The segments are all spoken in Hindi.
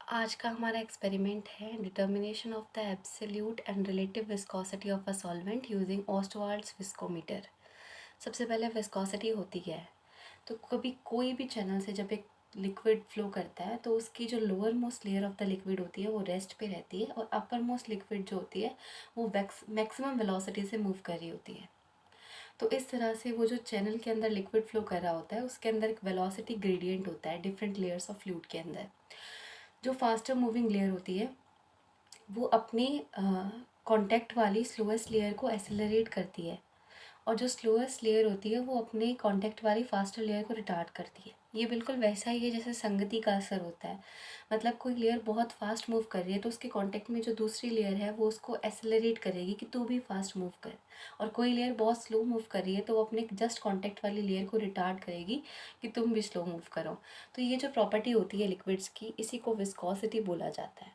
आज का हमारा एक्सपेरिमेंट है determination of the absolute and relative viscosity of a solvent using Ostwald's viscometer. सबसे पहले विस्कोसिटी होती क्या है। तो कभी कोई भी चैनल से जब एक लिक्विड फ्लो करता है तो उसकी जो lower most layer of the liquid होती है वो रेस्ट पे रहती है और अपर मोस्ट लिक्विड जो होती है वो मैक्सिमम वेलोसिटी से मूव कर रही होती है। तो इस तरह से वो जो चैनल के अंदर लिक्विड फ्लो कर रहा होता है उसके अंदर एक वेलोसिटी ग्रेडियंट होता है डिफरेंट लेयर्स ऑफ फ्लूइड के अंदर। जो फास्टर मूविंग लेयर होती है वो अपनी कांटेक्ट वाली स्लोएस्ट लेयर को एक्सेलरेट करती है और जो स्लोएस्ट लेयर होती है वो अपने कांटेक्ट वाली फास्टर लेयर को रिटार्ड करती है। ये बिल्कुल वैसा ही है जैसे संगति का असर होता है। मतलब कोई लेयर बहुत फास्ट मूव कर रही है तो उसके कांटेक्ट में जो दूसरी लेयर है वो उसको एक्सेलरेट करेगी कि तू भी फास्ट मूव कर, और कोई लेयर बहुत स्लो मूव कर रही है तो वो अपने जस्ट कांटेक्ट वाली लेयर को रिटार्ड करेगी कि तुम भी स्लो मूव करो। तो ये जो प्रॉपर्टी होती है लिक्विड्स की, इसी को विस्कोसिटी बोला जाता है।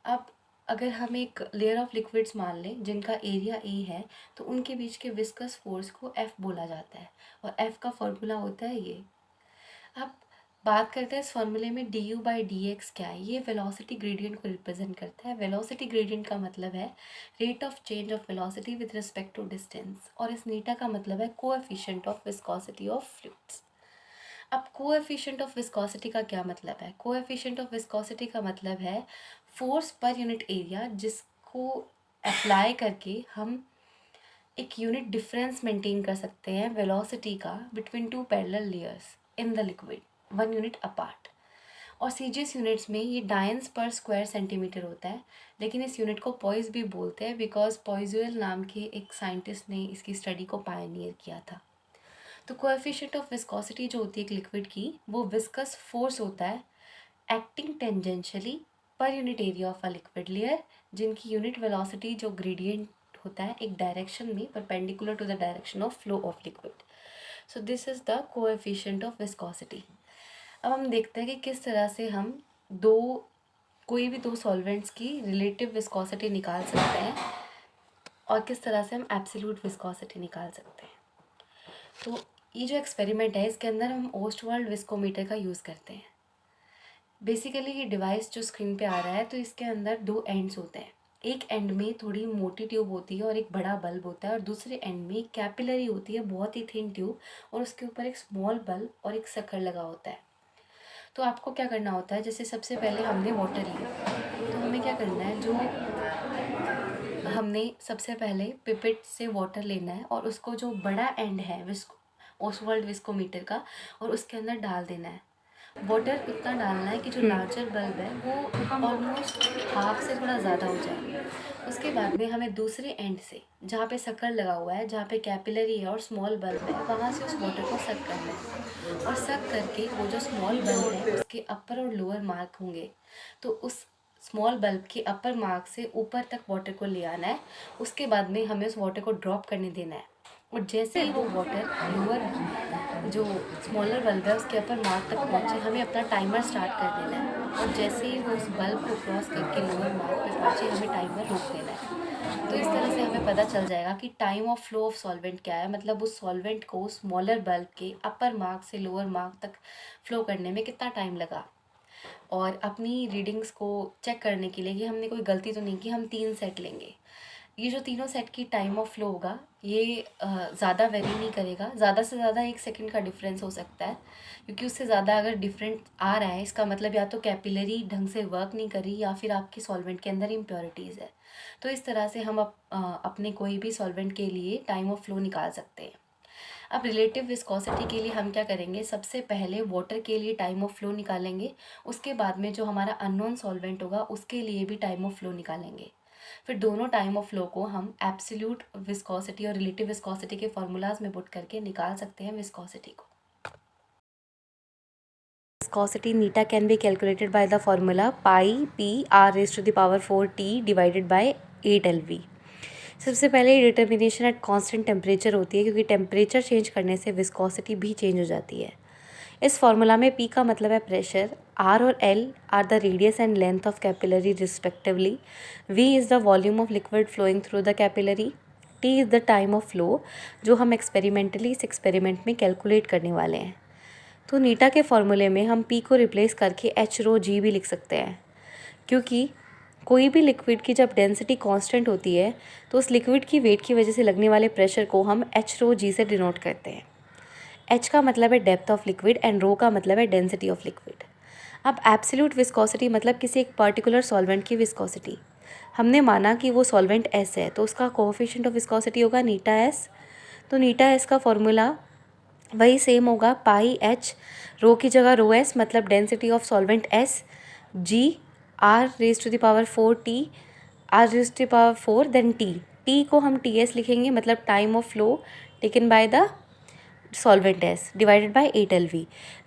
अब अगर हम एक लेयर ऑफ लिक्विड्स मान लें जिनका एरिया ए है तो उनके बीच के विस्कस फोर्स को एफ बोला जाता है और एफ का फॉर्मूला होता है ये। अब बात करते हैं इस फॉर्मूले में D you by D x क्या है। ये वेलोसिटी ग्रेडियंट को रिप्रेजेंट करता है। वेलोसिटी ग्रेडियंट का मतलब है rate of change of velocity with respect to distance, और इस नीटा का मतलब है coefficient of viscosity of fluids. अब कोएफिशिएंट ऑफ विस्कोसिटी का क्या मतलब है। कोएफिशिएंट ऑफ विस्कोसिटी का मतलब है फोर्स पर यूनिट एरिया जिसको अप्लाई करके हम एक यूनिट डिफरेंस मेंटेन कर सकते हैं वेलोसिटी का between two parallel layers in the liquid 1 unit apart. और सीजीएस यूनिट्स में ये डायंस पर स्क्वायर सेंटीमीटर होता है, लेकिन इस यूनिट को पॉइस भी बोलते हैं बिकॉज पॉइजुएल नाम के एक साइंटिस्ट ने इसकी स्टडी को पायनियर किया था। तो कोएफिशिएंट ऑफ विस्कोसिटी जो होती है एक लिक्विड की, वो विस्कस फोर्स होता है acting tangentially per unit area of a liquid layer, जिनकी यूनिट वेलोसिटी जो ग्रेडियंट होता है एक डायरेक्शन में perpendicular to the direction of flow of liquid. So this is the coefficient of viscosity. अब हम देखते हैं कि किस तरह से हम कोई भी दो सॉल्वेंट्स की रिलेटिव विस्कोसिटी निकाल सकते हैं और किस तरह से हम एब्सोल्यूट विस्कोसिटी निकाल सकते हैं। तो ये जो एक्सपेरिमेंट है इसके अंदर हम ओस्टवाल्ड विस्कोमीटर का यूज़ करते हैं। बेसिकली ये डिवाइस जो स्क्रीन पे आ रहा है तो इसके अंदर दो एंड्स होते हैं। एक एंड में थोड़ी मोटी ट्यूब होती है और एक बड़ा बल्ब होता है, और दूसरे एंड में कैपिलरी होती है बहुत ही थिन ट्यूब, और उसके ऊपर एक स्मॉल बल्ब और एक शक्कर लगा होता है। तो आपको क्या करना होता है, जैसे सबसे पहले हमने वाटर लिया तो हमें क्या करना है, जो हमने सबसे पहले पिपेट से वाटर लेना है और उसको जो बड़ा एंड है ओसवाल्ड विस्कोमीटर का, और उसके अंदर डाल देना है। वाटर इतना डालना है कि जो लार्जर बल्ब है वो ऑलमोस्ट हाफ से थोड़ा ज़्यादा हो जाए। उसके बाद में हमें दूसरे एंड से जहाँ पे शक्कर लगा हुआ है, जहाँ पे कैपिलरी है और स्मॉल बल्ब है, वहाँ से उस वाटर को सक करना है, और सक करके वो जो स्मॉल बल्ब है उसके अपर और लोअर मार्क होंगे, तो उस स्मॉल बल्ब के अपर मार्क से ऊपर तक वाटर को ले आना है। उसके बाद में हमें उस वाटर को ड्रॉप करने देना है, और जैसे ही वो वाटर लोअर जो स्मॉलर बल्ब है उसके अपर मार्क तक पहुँचे, हमें अपना टाइमर स्टार्ट कर देना है, और जैसे ही वो उस बल्ब को क्रॉस करके लोअर मार्क पे पहुँचे हमें टाइमर रोक देना है। तो इस तरह से हमें पता चल जाएगा कि time of flow of solvent क्या है, मतलब उस सॉल्वेंट को स्मॉलर बल्ब के अपर मार्क से लोअर मार्क तक फ्लो करने में कितना टाइम लगा। और अपनी रीडिंग्स को चेक करने के लिए कि हमने कोई गलती तो नहीं की, हम 3 सेट लेंगे। ये जो तीनों सेट की टाइम ऑफ फ्लो होगा ये ज़्यादा वेरी नहीं करेगा, ज़्यादा से ज़्यादा 1 सेकंड का डिफरेंस हो सकता है, क्योंकि उससे ज़्यादा अगर डिफरेंट आ रहा है इसका मतलब या तो कैपिलरी ढंग से वर्क नहीं कर रही या फिर आपकी सॉल्वेंट के अंदर इम्प्योरिटीज़ है। तो इस तरह से हम अपने कोई भी सॉल्वेंट के लिए टाइम ऑफ फ्लो निकाल सकते हैं। अब रिलेटिव विस्कोसिटी के लिए हम क्या करेंगे, सबसे पहले वाटर के लिए टाइम ऑफ फ्लो निकालेंगे, उसके बाद में जो हमारा अननोन सॉल्वेंट होगा उसके लिए भी टाइम ऑफ फ्लो निकालेंगे। फिर दोनों टाइम ऑफ फ्लो को हम एब्सोल्यूट विस्कोसिटी और रिलेटिव विस्कोसिटी के फॉर्मूलाज में पुट करके निकाल सकते हैं विस्कोसिटी को। Viscosity neta can be calculated by the formula pi p r raised to the power 4t divided by 8 LV। सबसे पहले डिटर्मिनेशन एट कांस्टेंट टेम्परेचर होती है, क्योंकि टेम्परेचर चेंज करने से विस्कोसिटी भी चेंज हो जाती है। इस फॉर्मूला में P का मतलब है प्रेशर, R और L are the radius and length of capillary respectively, V is the volume of liquid flowing through the capillary, T is the time of flow जो हम एक्सपेरिमेंटली इस एक्सपेरिमेंट में कैलकुलेट करने वाले हैं। तो नीटा के फॉर्मूले में हम पी को रिप्लेस करके एच रो जी भी लिख सकते हैं, क्योंकि कोई भी लिक्विड की जब डेंसिटी कांस्टेंट होती है तो उस लिक्विड की वेट की वजह से लगने वाले प्रेशर को हम एच रो जी से डिनोट करते हैं। एच का मतलब है डेप्थ ऑफ लिक्विड एंड रो का मतलब है डेंसिटी ऑफ लिक्विड। अब एब्सोल्यूट विस्कोसिटी मतलब किसी एक पर्टिकुलर सॉल्वेंट की विस्कोसिटी। हमने माना कि वो सॉल्वेंट एस है तो उसका कोएफिशिएंट ऑफ विस्कोसिटी होगा नीटा एस। तो नीटा एस का फॉर्मूला वही सेम होगा, पाई एच, रो की जगह रो एस मतलब density of solvent S, G R raise to the power 4 T, R raise to the power 4 then T. T को हम टी एस लिखेंगे मतलब time of flow taken by the solvent S divided by 8 LV।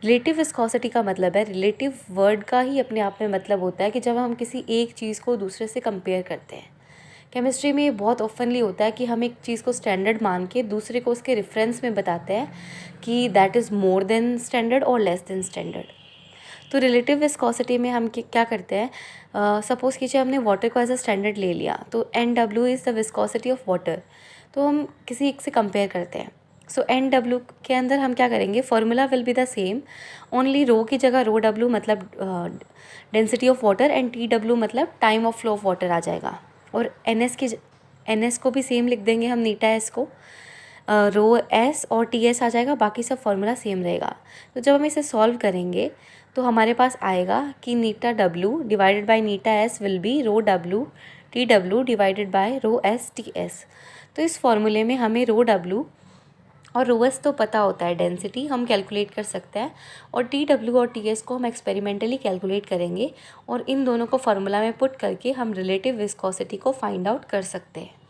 Relative viscosity का मतलब है, रिलेटिव वर्ड का ही अपने आप में मतलब होता है कि जब हम किसी एक चीज़ को दूसरे से कंपेयर करते हैं। केमिस्ट्री में ये बहुत ऑफनली होता है कि हम एक चीज़ को स्टैंडर्ड मान के दूसरे को उसके रेफरेंस में बताते हैं कि that is more than standard और लेस देन स्टैंडर्ड। तो रिलेटिव विस्कोसिटी में हम क्या करते हैं, सपोज़ कीजिए हमने वाटर को एज अ स्टैंडर्ड ले लिया, तो NW is the viscosity of water. तो हम किसी एक से कंपेयर करते हैं। सो NW के अंदर हम क्या करेंगे, formula will be the same, only rho की जगह रो डब्ल्यू मतलब density of water and TW मतलब time of flow of water आ जाएगा। और NS को भी सेम लिख देंगे हम, नीटा एस को, रो एस और TS आ जाएगा, बाकी सब फॉर्मूला सेम रहेगा। तो जब हम इसे सॉल्व करेंगे तो हमारे पास आएगा कि eta W divided by eta S will be rho W TW divided by rho S TS। तो इस फॉर्मूले में हमें रो W और रो एस तो पता होता है, डेंसिटी हम कैलकुलेट कर सकते हैं, और TW और TS को हम एक्सपेरिमेंटली कैलकुलेट करेंगे और इन दोनों को फार्मूला में पुट करके हम रिलेटिव विस्कोसिटी को फाइंड आउट कर सकते हैं।